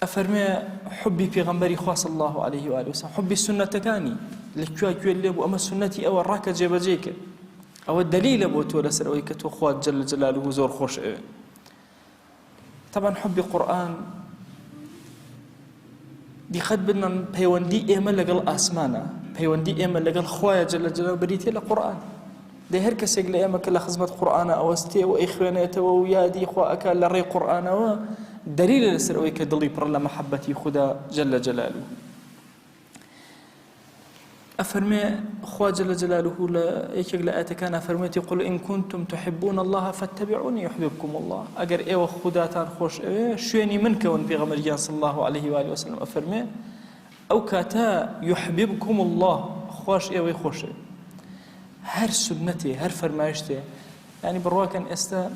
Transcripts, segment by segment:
ئەفەرمێ حبی پێغەمبەری خوا صلی الله عليه و آله وسلم حبی سنەتەکانی لەکوێ لێ بوو ئەمە سنەتی ئەوە ڕاکە جێبەجێ کرد ئەوە دلیلە بۆ تۆ لەسەر ئەوەی کە تۆ خوات جەل جەلاله زۆر خۆش ئەوێ. طبعا حبی قورئان دیقەت بدنە پەیوەندی ئێمە لەگەڵ ئاسمانە، پەیوەندی ئێمە لەگەڵ خوایە جەل جەلاله بریتێ لە قورئان. دەی هەر کەسێک لە ئێمە کە لە خزمەت قورئانە ئەوەستێ و ئەی خوێنێتەوە و یادی خوا ئەکا لە ڕێی قورئانەوە دلیلە لەسەر ئەوەی کە دڵی پڕ لە مەحەبەتی خودا جەل جەلاله. أفرمي خوا جل جلاله يكيك لآياتكان أفرميتي قل إن كنتم تحبون الله فاتبعوني يحببكم الله. أجر إيوه خداتان خوش شويني منك في غمريان صلى الله عليه وآله وسلم أفرمي أو كاتا يحببكم الله خوش إيوه خوش هر سنتي هر فرمايشتي يعني برواكن استا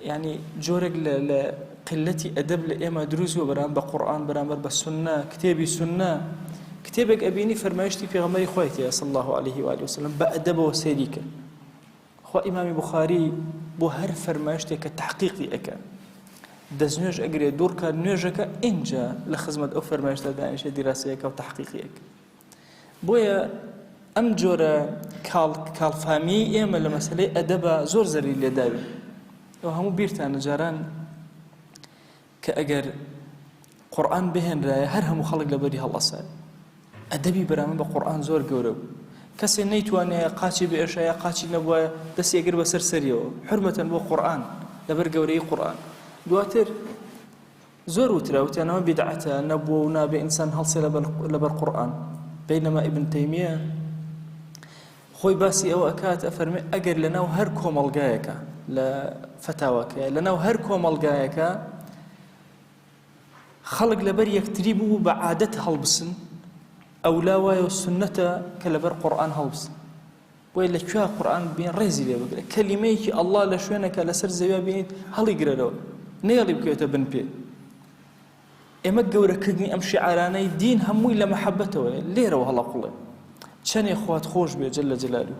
يعني جورق لقلتي أدب لإيما دروس وبران بقرآن بران بالسنة كتابي سنة كتابك أبيني فرمايشتي في غمري خواتي صلى الله عليه وآله وسلم بأدب وسيريك خو إمام بخاري بو هر فرمايشتي كتحقيقي أكا دزنوج أجري دورك نوجك إنجا لخزمة أو فرمايشتي دانش دراسيك وتحقيقي أكا بويا أم جورا كالفامي إما لمسألة أدب زور زري اللي داوي وهمو بيرتان جاران كأجر قرآن بهن رايا هر همو خلق لبري هالله سال أدبي برامن بقرآن زور جورو كسي نيتواني قاتشي بإرشايا قاتشي نبوا دسي أقرب سرسريو حرمة بو قرآن لبر جوري قرآن دواتر زور وتراوتي أنا ما بدعته نبوا ونابي إنسان هلصي لبر قرآن بينما ابن تيمية خوي باسي أو أكات أفرمي أجر لنا وهر كومل جايكا لفتاوك لنا وهر كومل جايكا خلق لبر يكتريبو بعادته هلبسن أو لا وايو السنة كلبر قرآن هلبسن وإلا شوها قرآن بين ريزي لي بقول كلميك الله لشوينك لسر زيا بين هل يقرأ له نيالي بكيته بن بي إما جورا كدني أمشي عراني دين هموي لمحبته ليه رو هلا قله شان يا أخوات خوش بي جل جلاله.